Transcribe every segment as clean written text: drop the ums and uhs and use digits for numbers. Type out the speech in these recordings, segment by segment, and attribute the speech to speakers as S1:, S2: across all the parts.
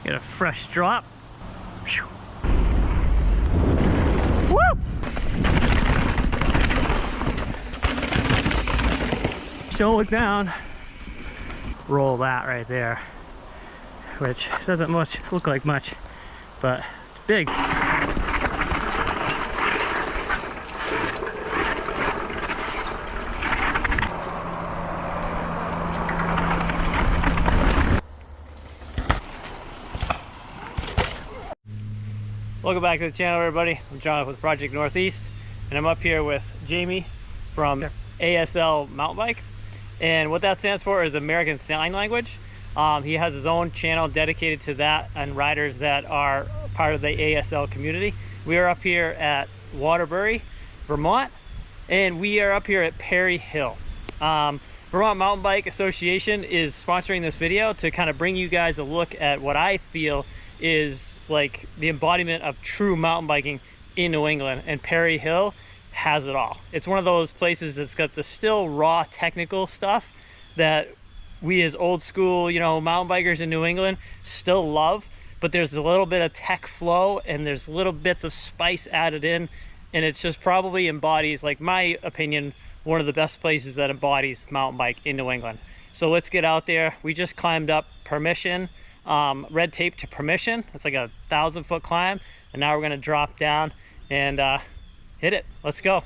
S1: Get a fresh drop. Woo! Don't look down. Roll that right there, which doesn't look like much, but it's big. Welcome back to the channel, everybody. I'm John with Project Northeast, and I'm up here with Jamie from ASL Mountain Bike. And what that stands for is American Sign Language. He has his own channel dedicated to that and riders that are part of the ASL community. We are up here at Waterbury, Vermont, and we are up here at Perry Hill. Vermont Mountain Bike Association is sponsoring this video to kind of bring you guys a look at what I feel is like the embodiment of true mountain biking in New England, and Perry Hill has it all. It's one of those places that's got the still raw technical stuff that we as old school, you know, mountain bikers in New England still love, but there's a little bit of tech flow and there's little bits of spice added in, and it's just probably embodies, like my opinion, one of the best places that embodies mountain bike in New England. So let's get out there. We just climbed up Permission, red tape to Permission. It's like a 1,000-foot climb, and now we're gonna drop down and hit it. Let's go.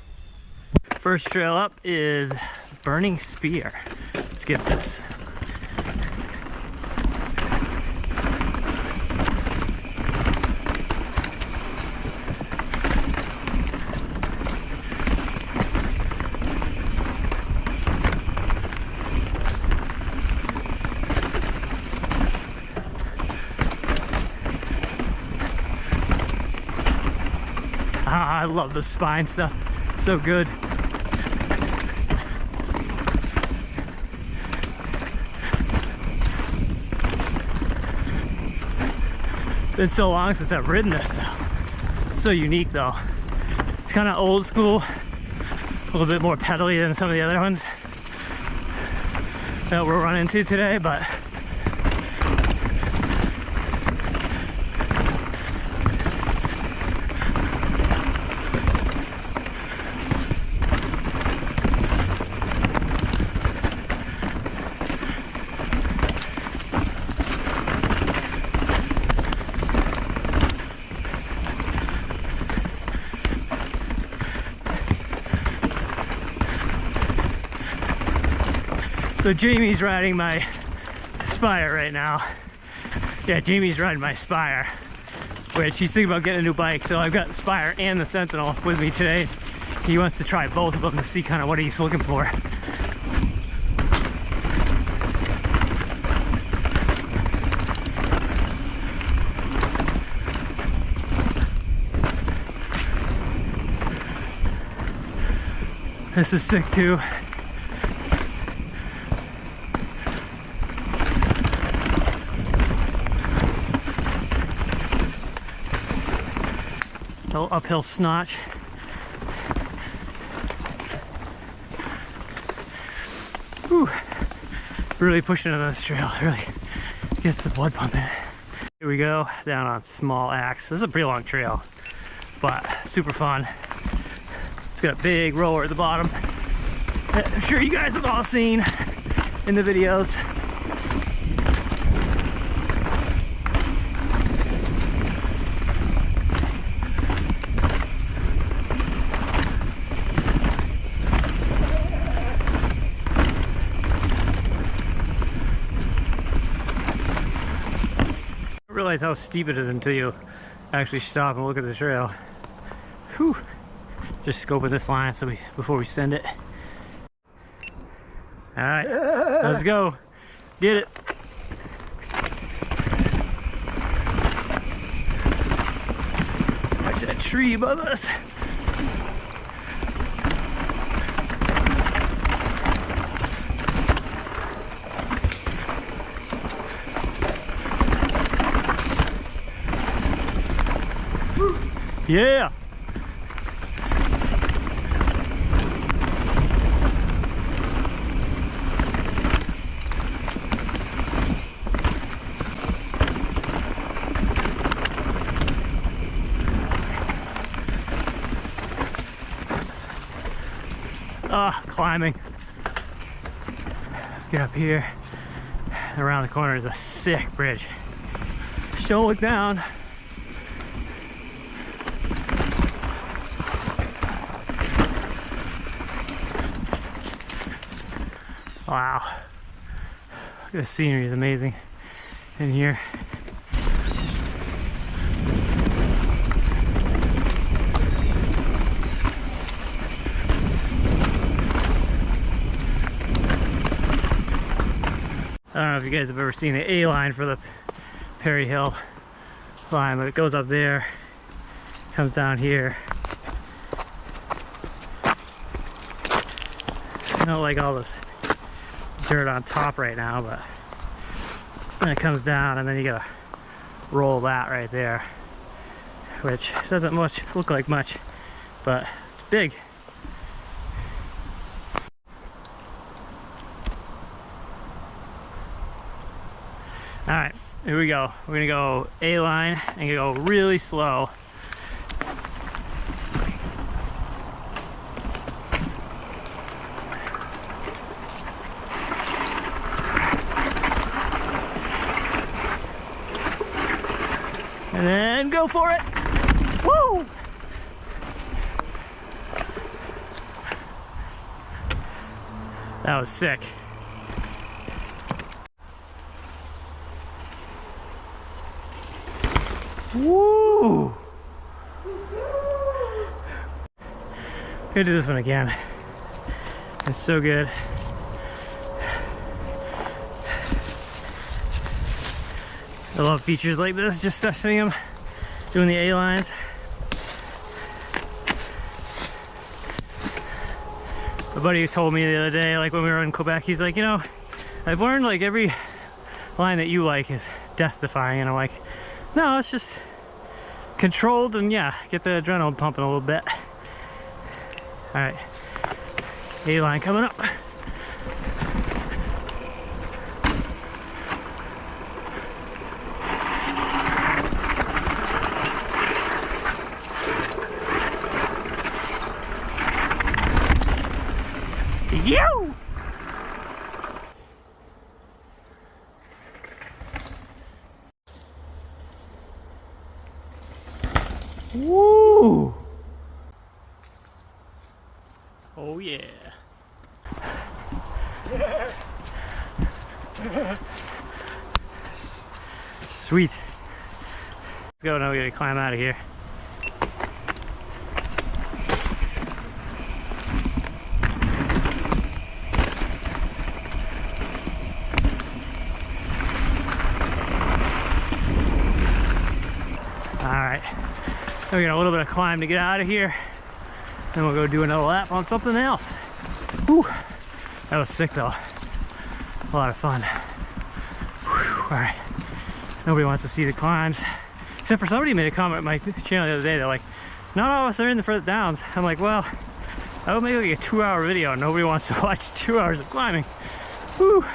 S1: First trail up is Burning Spear. Let's get this. I love the spine stuff. So good. Been so long since I've ridden this. It's so unique though. It's kind of old school, a little bit more pedally than some of the other ones that we're running into today, but so Jamie's riding my Spire right now. Yeah, Jamie's riding my Spire, which he's thinking about getting a new bike. So I've got the Spire and the Sentinel with me today. He wants to try both of them to see kind of what he's looking for. This is sick too. Uphill snotch. Whew. Really pushing on this trail. Really gets the blood pumping. Here we go, down on Small Axe. This is a pretty long trail, but super fun. It's got a big roller at the bottom that I'm sure you guys have all seen in the videos. Realize how steep it is until you actually stop and look at the trail. Whew. Just scoping this line so before we send it. All right, let's go. Get it. Watch that tree above us. Yeah. Climbing. Get up here. Around the corner is a sick bridge. Just don't look down. Wow. Look at the scenery, is amazing in here. I don't know if you guys have ever seen the A-line for the Perry Hill climb, but it goes up there, comes down here. I don't like all this dirt on top right now, but then it comes down and then you gotta roll that right there, which doesn't look like much, but it's big. All right, here we go. We're gonna go A-line and go really slow. And then go for it. Woo! That was sick. Woo! Gonna do this one again. It's so good. I love features like this, just testing them, doing the A-lines. A buddy told me the other day, like when we were in Quebec, he's like, you know, I've learned like every line that you like is death-defying, and I'm like, no, it's just controlled and yeah, get the adrenaline pumping a little bit. All right, A-line coming up. You! Woo! Oh yeah. Sweet. Let's go now, we gotta climb out of here. So we got a little bit of climb to get out of here. Then we'll go do another lap on something else. Whew. That was sick though. A lot of fun. Whew. All right. Nobody wants to see the climbs. Except for somebody made a comment on my channel the other day. They're like, not all of us are in the further downs. I'm like, well, I would make like a 2-hour video. Nobody wants to watch 2 hours of climbing. Whew.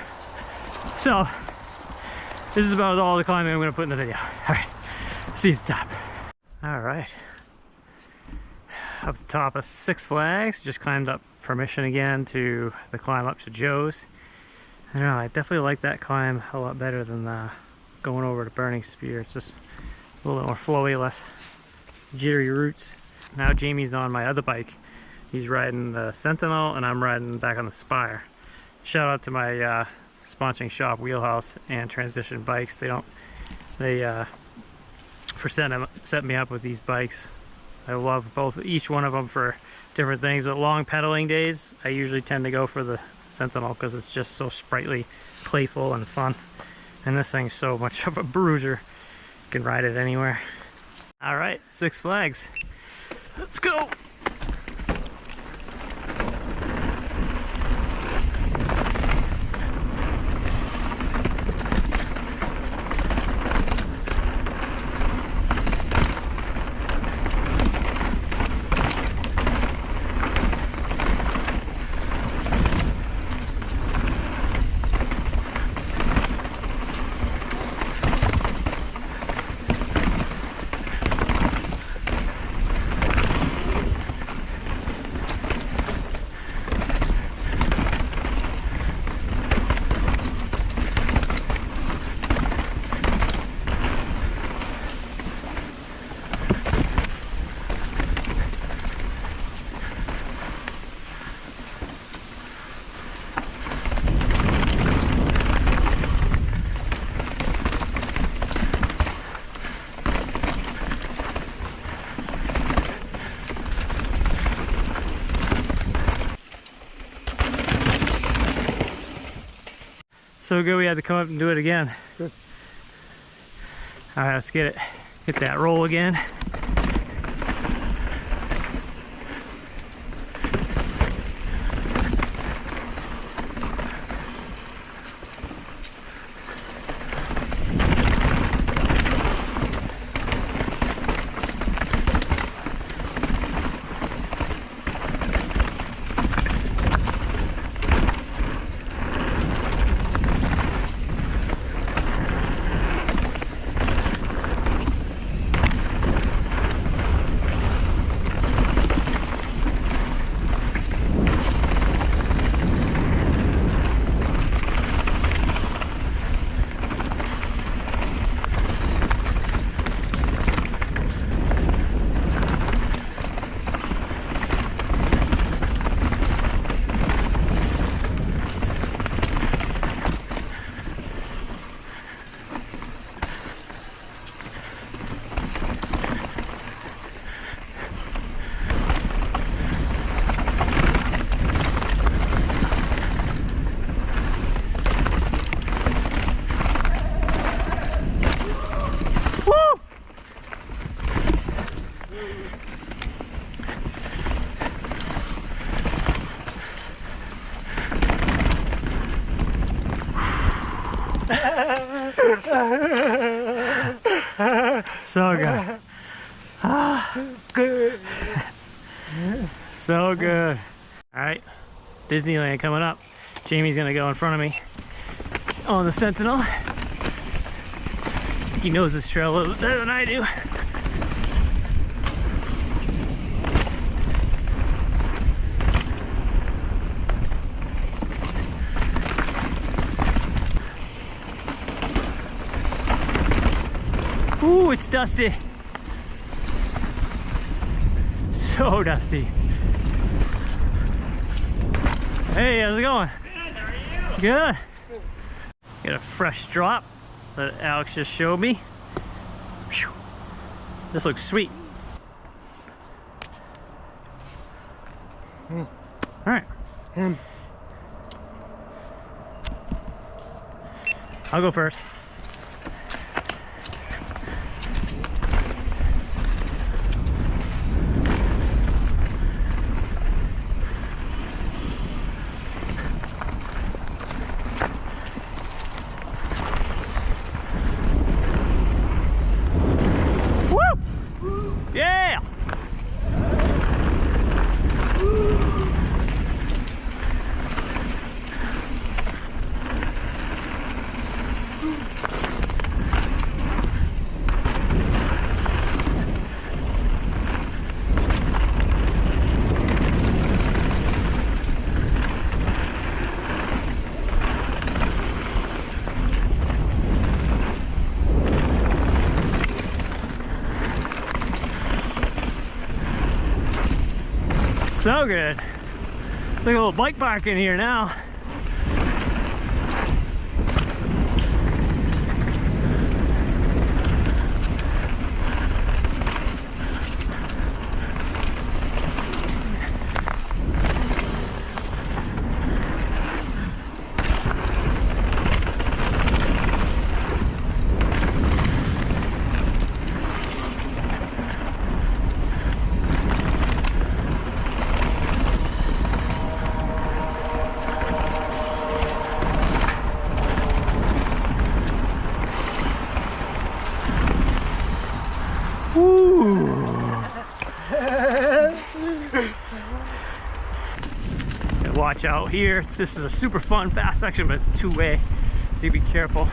S1: So, this is about all the climbing I'm gonna put in the video. All right, see you at the top. All right, up the top of Six Flags, just climbed up Permission again to the climb up to Joe's. I don't know, I definitely like that climb a lot better than going over to Burning Spear. It's just a little bit more flowy, less jittery roots. Now Jamie's on my other bike. He's riding the Sentinel and I'm riding back on the Spire. Shout out to my sponsoring shop, Wheelhouse and Transition Bikes. For setting me up with these bikes. I love each one of them for different things, but long pedaling days, I usually tend to go for the Sentinel because it's just so sprightly, playful, and fun. And this thing's so much of a bruiser. You can ride it anywhere. All right, Six Flags. Let's go. So good we had to come up and do it again.
S2: Good.
S1: All right, let's get it. Get that roll again. So good.
S2: Good.
S1: So good. All right, Disneyland coming up. Jamie's gonna go in front of me on the Sentinel. He knows this trail a little bit better than I do. Ooh, it's dusty. So dusty. Hey, how's it going?
S2: Good, how are you?
S1: Good. Got a fresh drop that Alex just showed me. Whew. This looks sweet. All right. I'll go first. Yeah! So good. It's like a little bike park in here now. Watch out here. This is a super fun fast section, but it's two-way, so you be careful.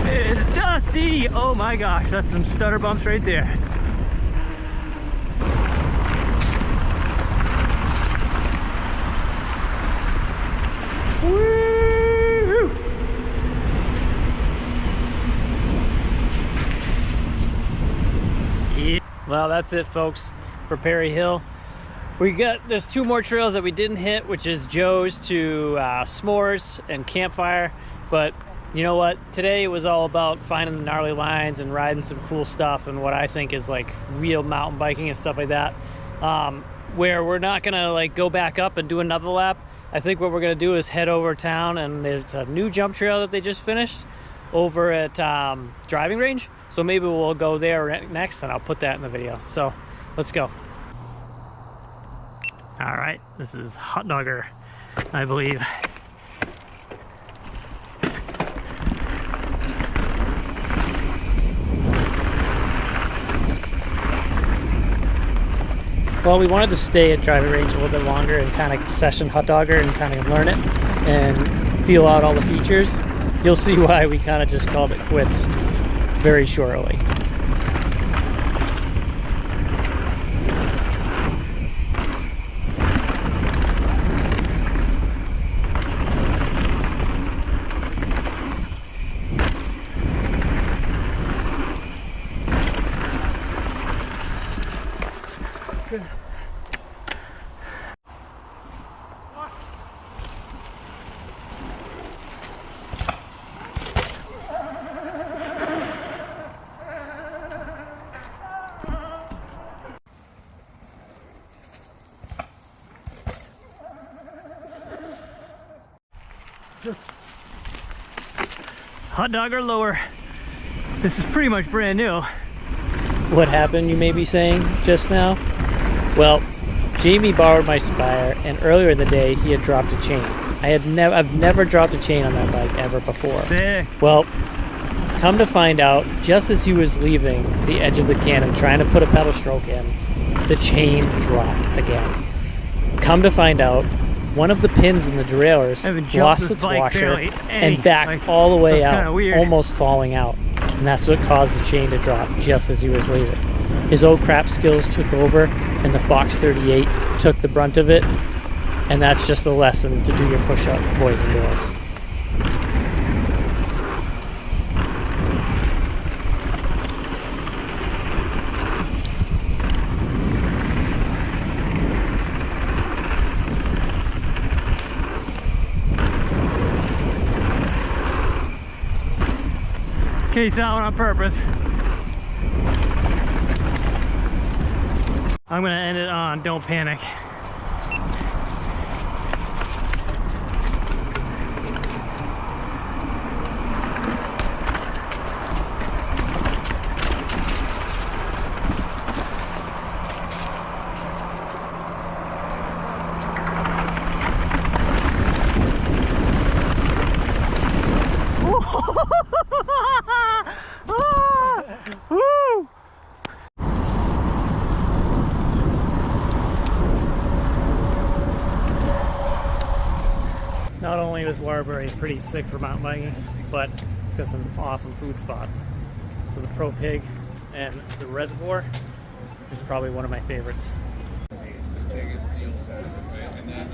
S1: It's dusty. Oh my gosh, that's some stutter bumps right there. Well, that's it, folks, for Perry Hill. There's 2 more trails that we didn't hit, which is Joe's to S'mores and Campfire. But you know what? Today it was all about finding the gnarly lines and riding some cool stuff and what I think is like real mountain biking and stuff like that. Where we're not gonna like go back up and do another lap. I think what we're gonna do is head over town, and there's a new jump trail that they just finished over at driving range. So maybe we'll go there next, and I'll put that in the video. So let's go. All right, this is Hot Dogger, I believe. Well, we wanted to stay at driving range a little bit longer and kind of session Hot Dogger and kind of learn it and feel out all the features. You'll see why we kind of just called it quits very shortly. Hot Dogger lower. This is pretty much brand new. What happened, you may be saying, just now? Well, Jamie borrowed my Spire, and earlier in the day he had dropped a chain. I've never dropped a chain on that bike ever before.
S2: Sick.
S1: Well, come to find out, just as he was leaving the edge of the cannon trying to put a pedal stroke in, the chain dropped again. Come to find out, one of the pins in the derailleurs lost its washer and backed all the way out, almost falling out. And that's what caused the chain to drop just as he was leaving. His old crap skills took over, and the Fox 38 took the brunt of it. And that's just a lesson to do your push-up, boys and girls.
S2: Case that one on purpose. I'm gonna end it on Don't Panic.
S1: Not only was Waterbury pretty sick for mountain biking, but it's got some awesome food spots. So the Pro Pig and the Reservoir is probably one of my favorites.
S3: And then,